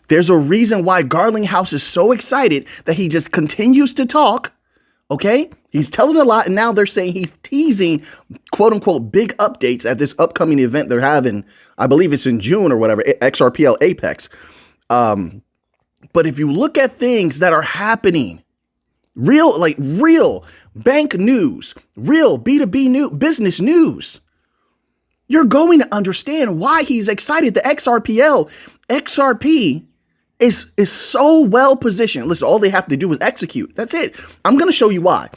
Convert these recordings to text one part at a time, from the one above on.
There's a reason why Garlinghouse is so excited that he just continues to talk. Okay, he's telling a lot, and now they're saying he's teasing quote unquote big updates at this upcoming event they're having. I believe it's in June or whatever, XRPL Apex. But if you look at things that are happening, real bank news, real B2B business news, you're going to understand why he's excited. The XRP is so well positioned. Listen, all they have to do is execute. That's it. I'm going to show you why.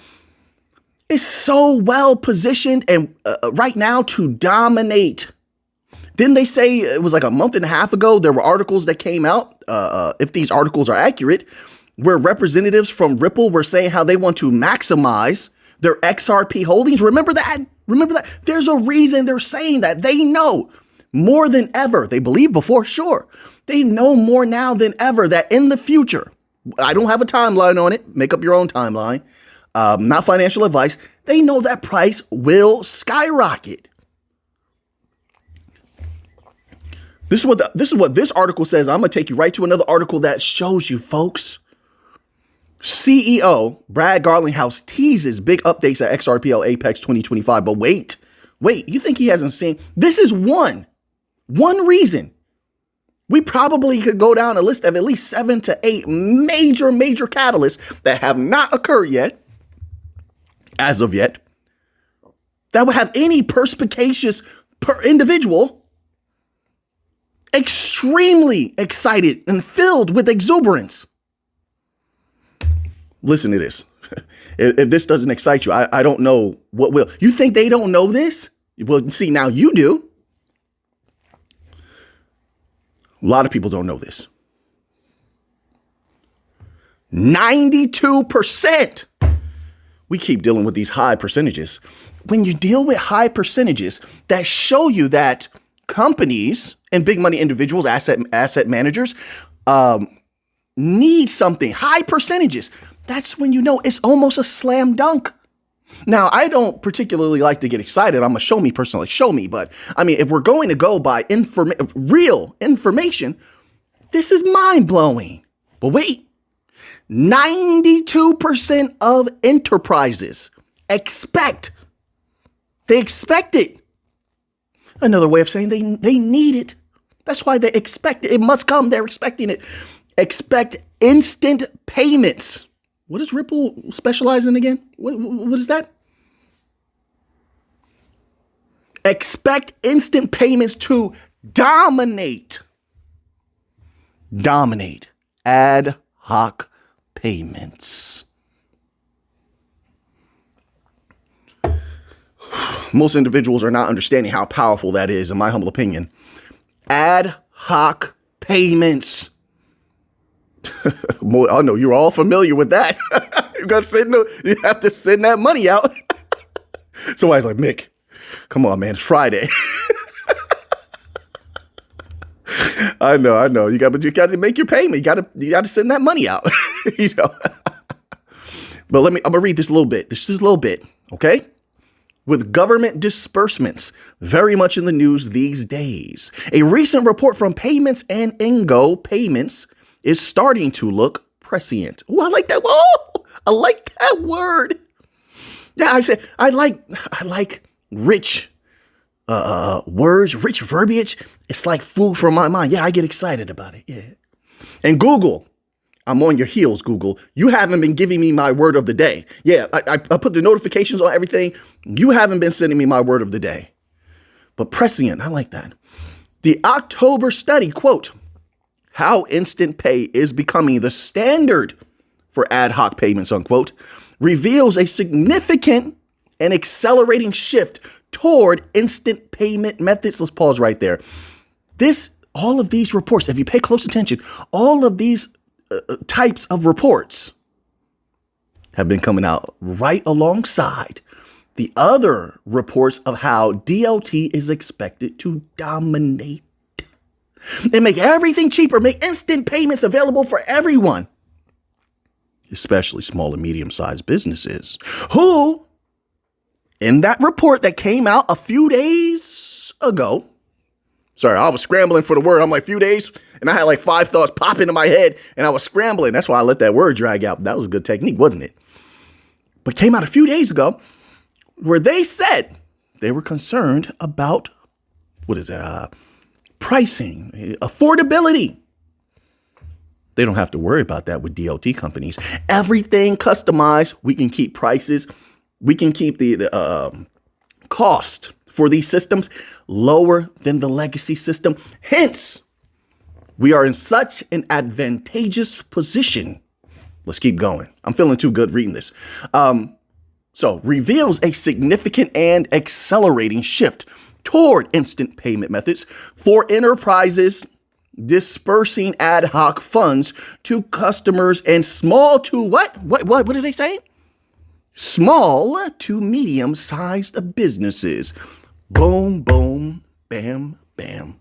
It's so well positioned and right now to dominate. Didn't they say it was like a month and a half ago, there were articles that came out, if these articles are accurate, where representatives from Ripple were saying how they want to maximize their XRP holdings. Remember that? There's a reason they're saying that. They know more than ever. They believed before, sure. They know more now than ever that in the future, I don't have a timeline on it. Make up your own timeline. Not financial advice. They know that price will skyrocket. This is what this article says. I'm going to take you right to another article that shows you, folks. CEO Brad Garlinghouse teases big updates at XRPL Apex 2025. But wait, you think he hasn't seen? This is one reason. We probably could go down a list of at least 7 to 8 major catalysts that have not occurred yet, as of yet, that would have any perspicacious individual extremely excited and filled with exuberance. Listen to this. If this doesn't excite you, I don't know what will. You think they don't know this? Well, see, now you do. A lot of people don't know this. 92%. We keep dealing with these high percentages. When you deal with high percentages that show you that companies and big money individuals, asset managers, need something, high percentages, that's when you know it's almost a slam dunk. Now, I don't particularly like to get excited. I'm a show me person, like show me. But I mean, if we're going to go by real information, this is mind blowing. But wait, 92% of enterprises expect it. Another way of saying they need it. That's why they expect it. It must come. They're expecting it. Expect instant payments. What does Ripple specialize in again? What is that? Expect instant payments to dominate. Ad hoc payments. Most individuals are not understanding how powerful that is, in my humble opinion. Ad hoc payments. I know you're all familiar with that. You have to send that money out. Somebody's like, Mick, come on, man, it's Friday. I know. You got to make your payment. You got to send that money out. But I'm gonna read this a little bit. This is a little bit, okay? With government disbursements very much in the news these days, a recent report from Payments and Ingo Payments is starting to look prescient. Oh, I like that. Whoa, I like that word. Yeah, I said I like rich words, rich verbiage. It's like food for my mind. Yeah, I get excited about it. Yeah. And Google, I'm on your heels, Google. You haven't been giving me my word of the day. Yeah, I put the notifications on everything. You haven't been sending me my word of the day. But prescient, I like that. The October study, quote, how instant pay is becoming the standard for ad hoc payments, unquote, reveals a significant and accelerating shift toward instant payment methods. Let's pause right there. All of these reports, if you pay close attention, all of these types of reports have been coming out right alongside the other reports of how DLT is expected to dominate. They make everything cheaper, make instant payments available for everyone, especially small and medium-sized businesses who, in that report that came out a few days ago, sorry, I was scrambling for the word. I'm like, few days. And I had like 5 thoughts pop into my head and I was scrambling. That's why I let that word drag out. That was a good technique, wasn't it? But came out a few days ago where they said they were concerned about, pricing, affordability. They don't have to worry about that with DLT companies. Everything customized. We can keep prices. We can keep the cost for these systems lower than the legacy system. Hence, we are in such an advantageous position. Let's keep going. I'm feeling too good reading this. So reveals a significant and accelerating shift toward instant payment methods for enterprises dispersing ad hoc funds to customers and small to what did they say? Small to medium-sized businesses. Boom, boom, bam, bam.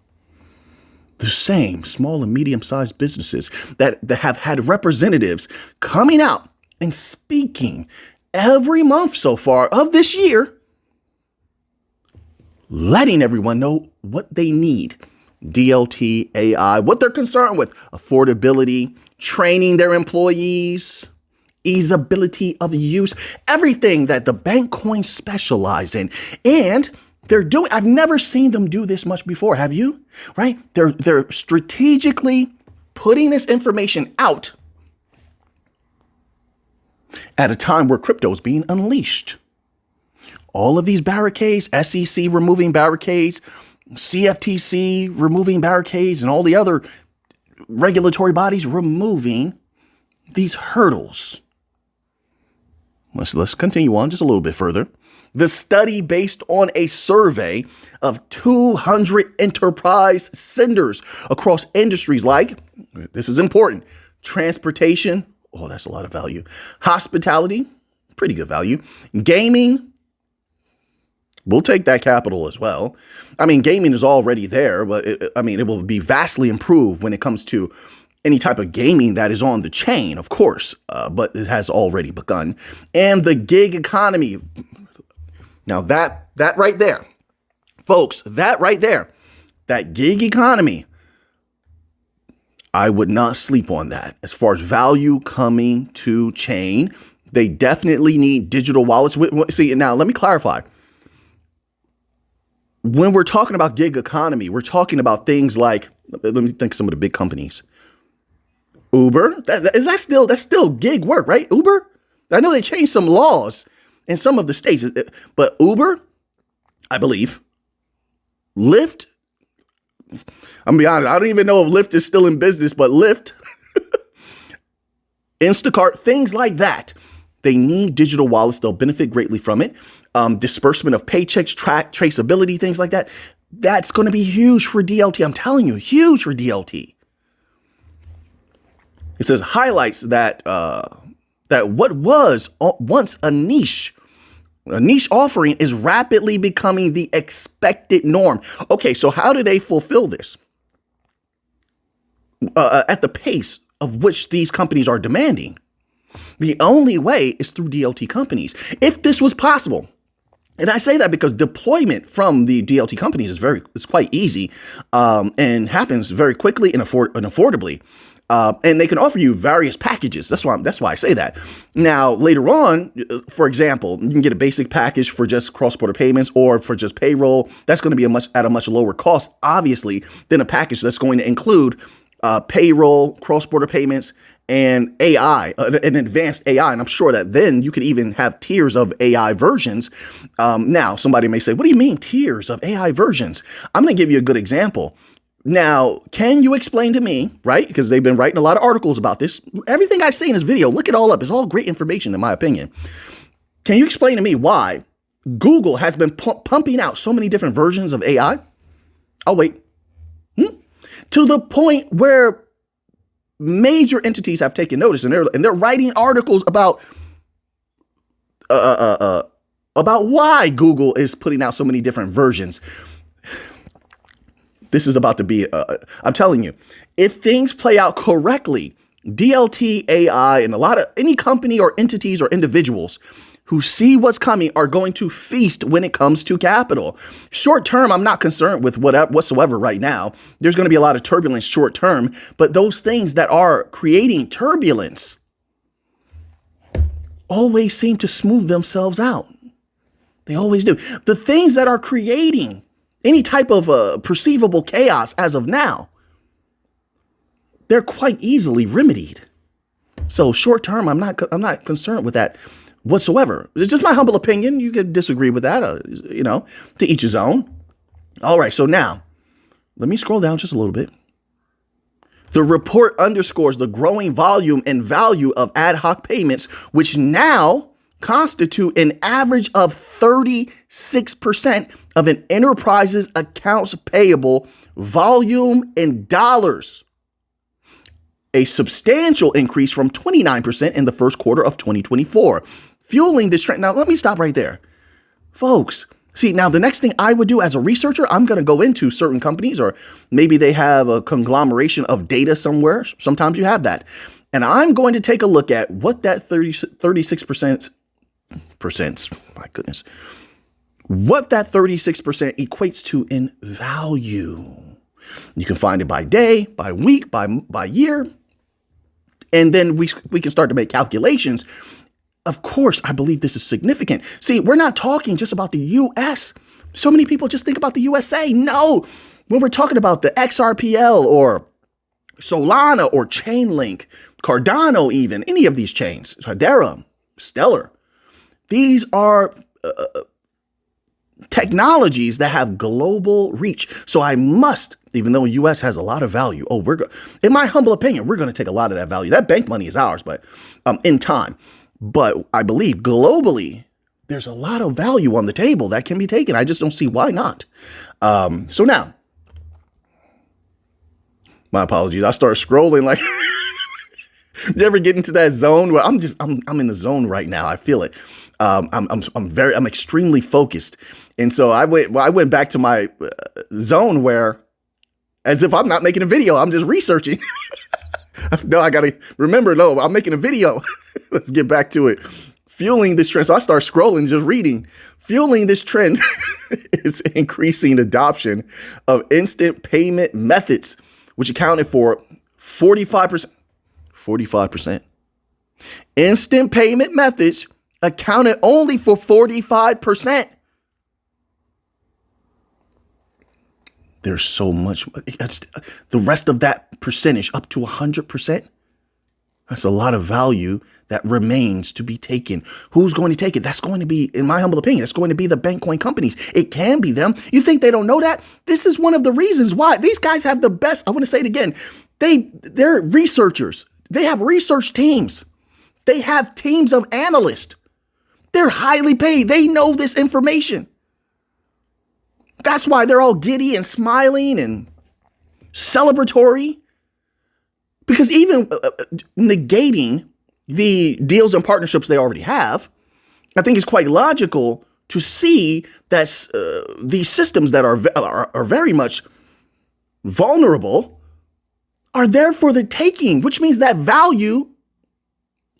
The same small and medium-sized businesses that have had representatives coming out and speaking every month so far of this year, letting everyone know what they need. DLT, AI, what they're concerned with, affordability, training their employees, easeability of use, everything that the bank coins specialize in. And they're doing, I've never seen them do this much before. Have you? Right? They're strategically putting this information out at a time where crypto is being unleashed. All of these barricades, SEC removing barricades, CFTC removing barricades, and all the other regulatory bodies removing these hurdles. Let's continue on just a little bit further. The study, based on a survey of 200 enterprise senders across industries like, this is important, transportation, oh, that's a lot of value, hospitality, pretty good value, gaming, we'll take that capital as well. I mean, gaming is already there, but it will be vastly improved when it comes to any type of gaming that is on the chain, of course, but it has already begun. And the gig economy. Now that right there, folks, that right there, that gig economy, I would not sleep on that. As far as value coming to chain, they definitely need digital wallets. See, now let me clarify. When we're talking about gig economy, we're talking about things like, let me think some of the big companies. Uber, that's still gig work, right? Uber? I know they changed some laws in some of the states, but Uber, I believe, Lyft, I'm gonna be honest, I don't even know if Lyft is still in business, but Lyft, Instacart, things like that, they need digital wallets. They'll benefit greatly from it. Disbursement of paychecks, traceability, things like that. That's going to be huge for DLT. I'm telling you, huge for DLT. It says highlights that what was once a niche offering is rapidly becoming the expected norm. Okay, so how do they fulfill this? At the pace of which these companies are demanding. The only way is through DLT companies. If this was possible, and I say that because deployment from the DLT companies is quite easy and happens very quickly and affordably. And they can offer you various packages. That's why I say that. Now, later on, for example, you can get a basic package for just cross-border payments or for just payroll. That's going to be at a much lower cost, obviously, than a package that's going to include payroll, cross-border payments, and AI, an advanced AI. And I'm sure that then you could even have tiers of AI versions. Now, somebody may say, what do you mean tiers of AI versions? I'm going to give you a good example. Now, can you explain to me, right? Because they've been writing a lot of articles about this. Everything I say in this video, look it all up. It's all great information, in my opinion. Can you explain to me why Google has been pumping out so many different versions of AI? I'll wait. To the point where major entities have taken notice and they're writing articles about why Google is putting out so many different versions. This is about to be, I'm telling you, if things play out correctly, DLT, AI, and any company or entities or individuals who see what's coming are going to feast when it comes to capital. Short term, I'm not concerned with whatsoever right now. There's going to be a lot of turbulence short term, but those things that are creating turbulence always seem to smooth themselves out. They always do. The things that are creating any type of perceivable chaos as of now, they're quite easily remedied. So short term, I'm not concerned with that whatsoever. It's just my humble opinion. You could disagree with that, to each his own. All right. So now let me scroll down just a little bit. The report underscores the growing volume and value of ad hoc payments, which now constitute an average of 36% of an enterprise's accounts payable volume in dollars. A substantial increase from 29% in the first quarter of 2024. Fueling this trend. Now, let me stop right there. Folks, see, now the next thing I would do as a researcher, I'm going to go into certain companies, or maybe they have a conglomeration of data somewhere. Sometimes you have that. And I'm going to take a look at what that 36%, my goodness, what that 36% equates to in value. You can find it by day, by week, by year. And then we can start to make calculations. Of course, I believe this is significant. See, we're not talking just about the U.S. So many people just think about the USA. No, when we're talking about the XRPL or Solana or Chainlink, Cardano even, any of these chains, Hedera, Stellar, these are technologies that have global reach. So I must, even though the U.S. has a lot of value, in my humble opinion, we're going to take a lot of that value. That bank money is ours, but in time. But I believe globally, there's a lot of value on the table that can be taken. I just don't see why not. So now, my apologies. I started scrolling like, you ever get into that zone where I'm in the zone right now. I feel it. I'm extremely focused. And so I went back to my zone where, as if I'm not making a video, I'm just researching. No, I got to remember, no, I'm making a video. Let's get back to it. Fueling this trend. So I start scrolling, just reading. Fueling this trend is increasing adoption of instant payment methods, which accounted for 45%. 45%. Instant payment methods accounted only for 45%. There's so much. The rest of that percentage, up to 100%, that's a lot of value that remains to be taken. Who's going to take it? That's going to be, in my humble opinion, that's going to be the bank coin companies. It can be them. You think they don't know that? This is one of the reasons why these guys have the best. I want to say it again. They're researchers. They have research teams. They have teams of analysts. They're highly paid. They know this information. That's why they're all giddy and smiling and celebratory. Because even negating the deals and partnerships they already have, I think it's quite logical to see that these systems that are very much vulnerable are there for the taking, which means that value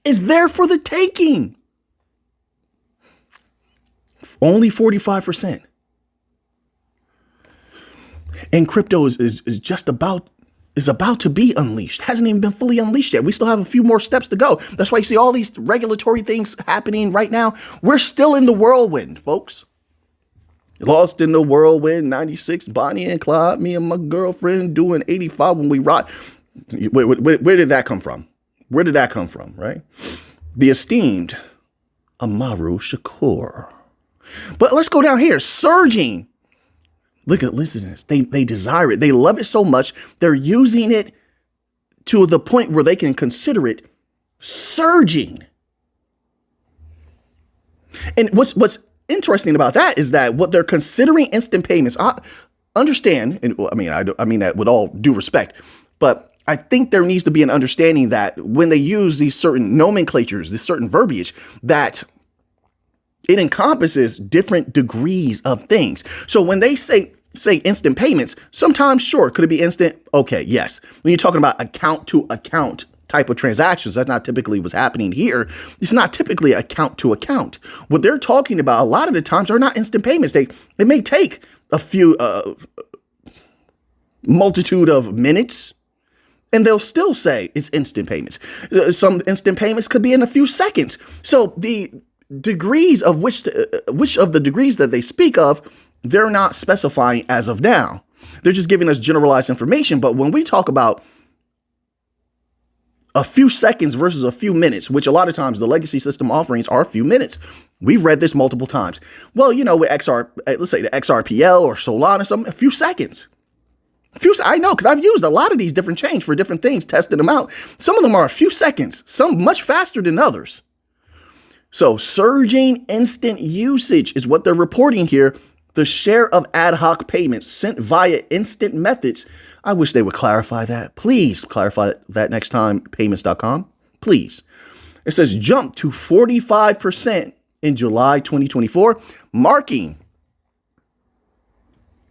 is there for the taking. Only 45%. And crypto is just about to be unleashed. Hasn't even been fully unleashed yet. We still have a few more steps to go. That's why you see all these regulatory things happening right now. We're still in the whirlwind, folks. Lost in the whirlwind, 96, Bonnie and Clyde, me and my girlfriend doing 85 when we rock. Where did that come from? Where did that come from, right? The esteemed Amaru Shakur. But let's go down here. Surging. Listen to this. They desire it. They love it so much. They're using it to the point where they can consider it surging. And what's interesting about that is that what they're considering instant payments, I understand, and I mean that with all due respect, but I think there needs to be an understanding that when they use these certain nomenclatures, this certain verbiage, that it encompasses different degrees of things. So when they say instant payments, sometimes, sure, could it be instant? Okay, yes. When you're talking about account to account type of transactions. That's not typically what's happening here. It's not typically account to account. What they're talking about a lot of the times are not instant payments. It may take a few multitude of minutes, and they'll still say it's instant payments. Some instant payments could be in a few seconds. So the degrees of which of the degrees that they speak of, they're not specifying as of now. They're just giving us generalized information. But when we talk about a few seconds versus a few minutes, which a lot of times the legacy system offerings are a few minutes. We've read this multiple times. Well, with let's say the XRPL or Solana, a few seconds. I know, because I've used a lot of these different chains for different things, tested them out. Some of them are a few seconds, some much faster than others. So surging instant usage is what they're reporting here. The share of ad hoc payments sent via instant methods. I wish they would clarify that. Please clarify that next time, payments.com. Please. It says jump to 45% in July 2024, marking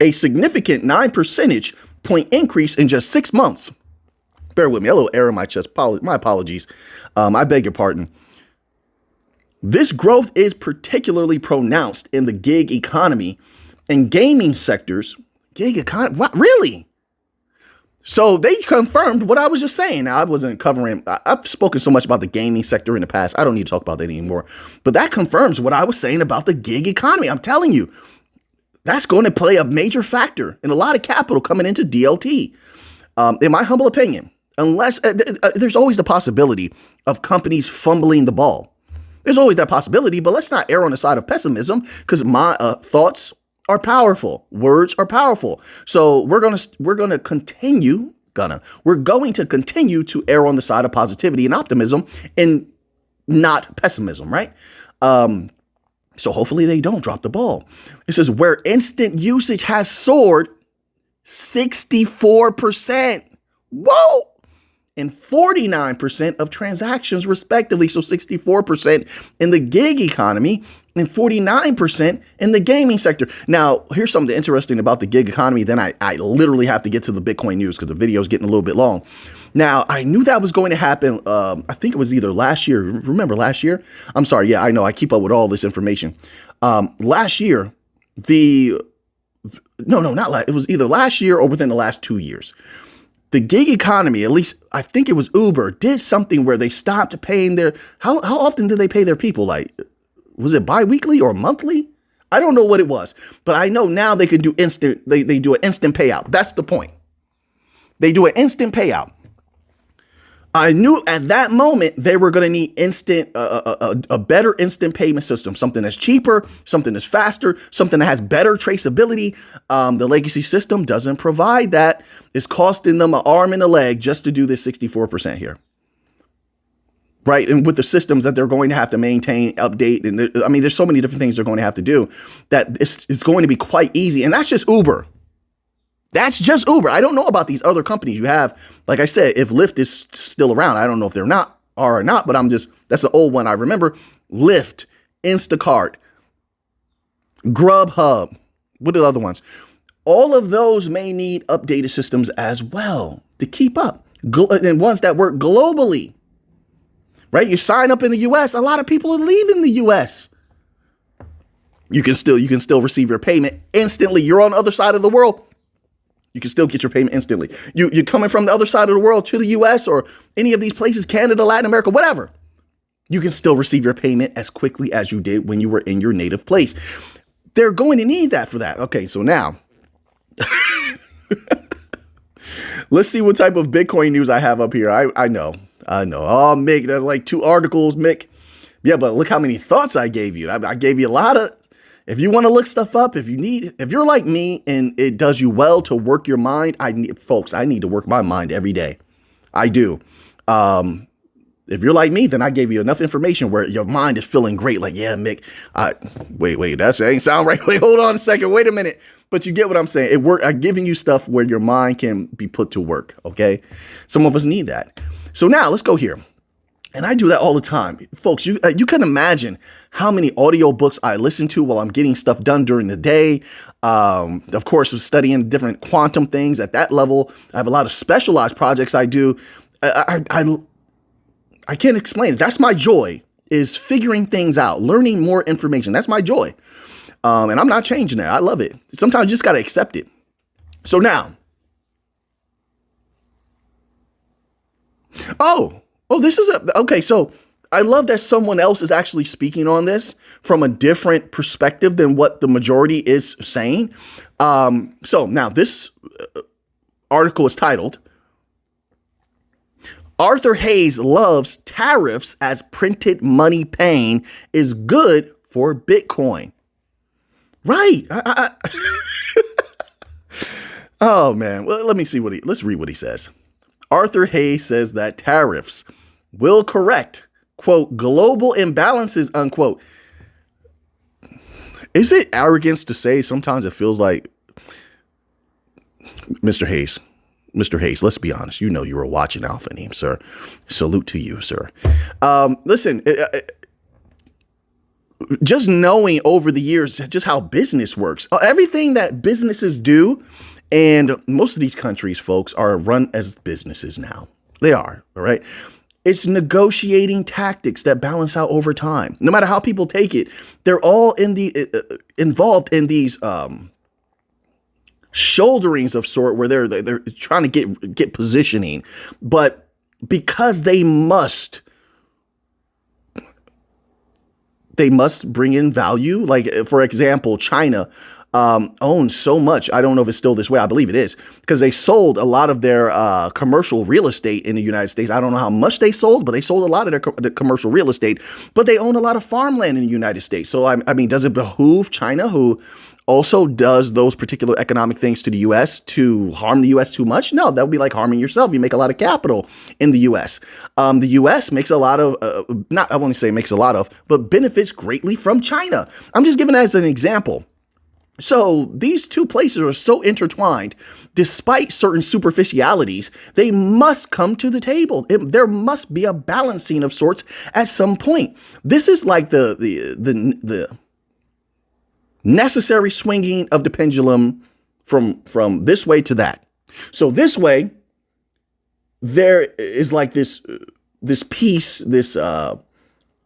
a significant 9 percentage point increase in just 6 months. Bear with me, a little air in my chest. My apologies. I beg your pardon. This growth is particularly pronounced in the gig economy and gaming sectors. Gig economy? What? Really? So they confirmed what I was just saying. Now, I wasn't covering. I've spoken so much about the gaming sector in the past. I don't need to talk about that anymore. But that confirms what I was saying about the gig economy. I'm telling you, that's going to play a major factor in a lot of capital coming into DLT. In my humble opinion, unless there's always the possibility of companies fumbling the ball. There's always that possibility, but let's not err on the side of pessimism, because my thoughts are powerful. Words are powerful. So we're going to continue to err on the side of positivity and optimism and not pessimism, right? So hopefully they don't drop the ball. It says where instant usage has soared 64%. Whoa! And 49% of transactions respectively. So 64% in the gig economy and 49% in the gaming sector. Now, here's something interesting about the gig economy. Then I literally have to get to the Bitcoin news because the video is getting a little bit long. Now, I knew that was going to happen. I think it was either last year. Remember last year? I'm sorry. Yeah, I know. I keep up with all this information. Last year, it was either last year or within the last 2 years. The gig economy, at least I think it was Uber, did something where they stopped paying how often did they pay their people? Like, was it bi-weekly or monthly? I don't know what it was, but I know now they can do they do an instant payout. That's the point. They do an instant payout. I knew at that moment they were going to need a better instant payment system, something that's cheaper, something that's faster, something that has better traceability. The legacy system doesn't provide that. It's costing them an arm and a leg just to do this 64% here. Right. And with the systems that they're going to have to maintain, update. And there's so many different things they're going to have to do that it's going to be quite easy. And that's just Uber. That's just Uber. I don't know about these other companies you have. Like I said, if Lyft is still around, I don't know if they're not or not, but that's the old one I remember. Lyft, Instacart, Grubhub. What are the other ones? All of those may need updated systems as well to keep up. And ones that work globally. Right? You sign up in the US, a lot of people are leaving the US. You can still receive your payment instantly. You're on the other side of the world. You can still get your payment instantly. You're coming from the other side of the world to the US or any of these places, Canada, Latin America, whatever. You can still receive your payment as quickly as you did when you were in your native place. They're going to need that for that. Okay, so now let's see what type of Bitcoin news I have up here. I know. Oh, Mick, there's like 2 articles, Mick. Yeah, but look how many thoughts I gave you. I gave you a lot of. If you want to look stuff up, if you're like me and it does you well to work your mind, I need to work my mind every day. I do. If you're like me, then I gave you enough information where your mind is feeling great. Like, yeah, Mick, wait, that ain't sound right. Wait, hold on a second. Wait a minute. But you get what I'm saying. I'm giving you stuff where your mind can be put to work. Okay. Some of us need that. So now let's go here. And I do that all the time. Folks, you can imagine how many audiobooks I listen to while I'm getting stuff done during the day. Of course, studying different quantum things at that level. I have a lot of specialized projects I do. I can't explain it. That's my joy, is figuring things out, learning more information. That's my joy. And I'm not changing that. I love it. Sometimes you just got to accept it. So now, this is okay. So I love that someone else is actually speaking on this from a different perspective than what the majority is saying. So now this article is titled, Arthur Hayes loves tariffs as printed money pain is good for Bitcoin. Right. Oh, man. Well, let's read what he says. Arthur Hayes says that tariffs will correct, quote, global imbalances, unquote. Is it arrogance to say sometimes it feels like, Mr. Hayes, let's be honest. You know you were watching Alpha Name, sir. Salute to you, sir. Listen, just knowing over the years just how business works, everything that businesses do, and most of these countries, folks, are run as businesses now. They are, all right? It's negotiating tactics that balance out over time. No matter how people take it, they're all involved in these shoulderings of sort where they're trying to get positioning, but because they must bring in value. Like, for example, China owns so much. I don't know if it's still this way. I believe it is, because they sold a lot of their commercial real estate in the United States. I don't know how much they sold, but they sold a lot of their commercial real estate. But they own a lot of farmland in the United States. So, I mean, does it behoove China, who also does those particular economic things to the U.S., to harm the U.S. too much? No, that would be like harming yourself. You make a lot of capital in the U.S. The U.S. makes a lot of, I won't say makes a lot of, but benefits greatly from China. I'm just giving that as an example. So these two places are so intertwined, despite certain superficialities, they must come to the table. There must be a balancing of sorts at some point. This is like the necessary swinging of the pendulum from this way to that. So this way, there is like this peace, I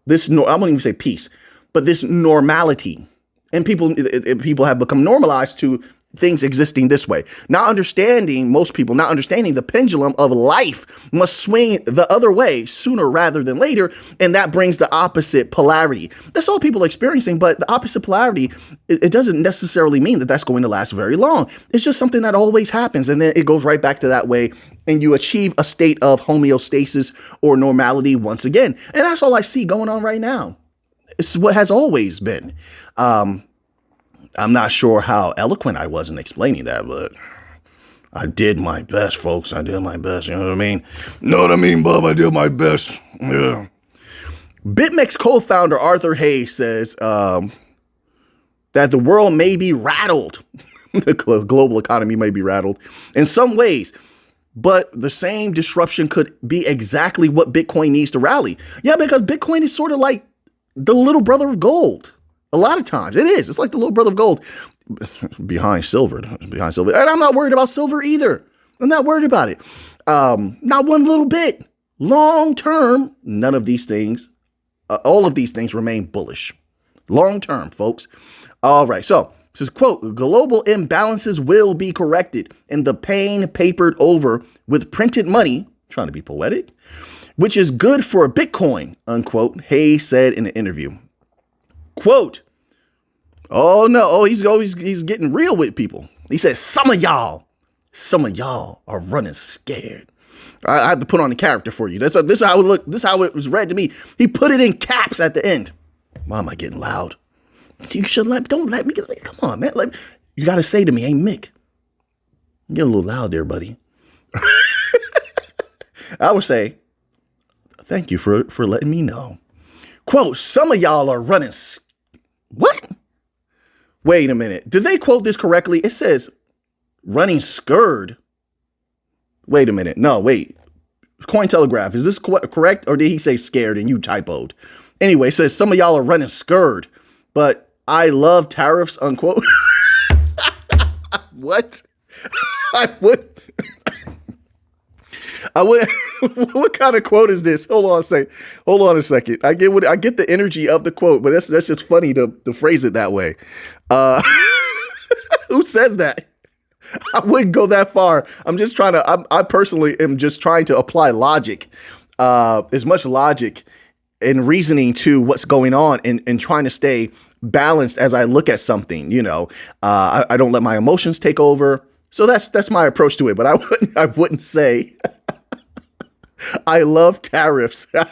won't even say peace, but this normality. And people have become normalized to things existing this way. Most people not understanding the pendulum of life must swing the other way sooner rather than later. And that brings the opposite polarity. That's all people are experiencing. But the opposite polarity, it doesn't necessarily mean that that's going to last very long. It's just something that always happens. And then it goes right back to that way. And you achieve a state of homeostasis or normality once again. And that's all I see going on right now. It's what has always been. I'm not sure how eloquent I was in explaining that, but I did my best, folks. I did my best. You know what I mean? Know what I mean, Bob? I did my best. Yeah. BitMEX co-founder Arthur Hayes says that the world may be rattled. The global economy may be rattled in some ways, but the same disruption could be exactly what Bitcoin needs to rally. Yeah, because Bitcoin is sort of like the little brother of gold. A lot of times it is. It's like the little brother of gold behind silver. And I'm not worried about silver either. I'm not worried about it. Not one little bit. Long term, none of these things, all of these things remain bullish. Long term, folks. All right. So this is, quote, global imbalances will be corrected and the pain papered over with printed money, trying to be poetic, which is good for Bitcoin, unquote, Hayes said in an interview. Quote, oh no, he's getting real with people. He says, some of y'all are running scared. I have to put on the character for you. This is how it looked. This is how it was read to me. He put it in caps at the end. Why am I getting loud? You should don't let me get, come on, man. You got to say to me, hey, Mick, you get a little loud there, buddy. I would say, thank you for letting me know. Quote, some of y'all are running. What? Wait a minute. Did they quote this correctly? It says running scared. Wait a minute. No, wait. Cointelegraph. Is this correct? Or did he say scared and you typoed? Anyway, it says some of y'all are running scared, but I love tariffs, unquote. What? I would. I would. What kind of quote is this? Hold on a second. I get the energy of the quote, but that's just funny to phrase it that way. Who says that? I wouldn't go that far. I'm just trying to. I personally am just trying to apply logic, as much logic and reasoning to what's going on, and trying to stay balanced as I look at something. I don't let my emotions take over. So that's my approach to it. But I wouldn't say I love tariffs. All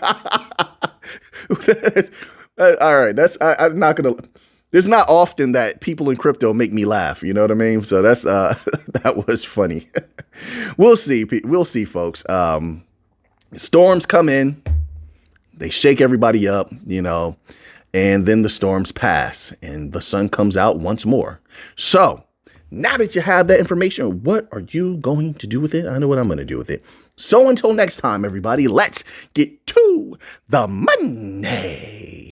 right, I'm not gonna. There's not often that people in crypto make me laugh. You know what I mean? So that's that was funny. We'll see. We'll see, folks. Storms come in, they shake everybody up, and then the storms pass and the sun comes out once more. So now that you have that information, what are you going to do with it? I know what I'm going to do with it. So until next time, everybody, let's get to the money.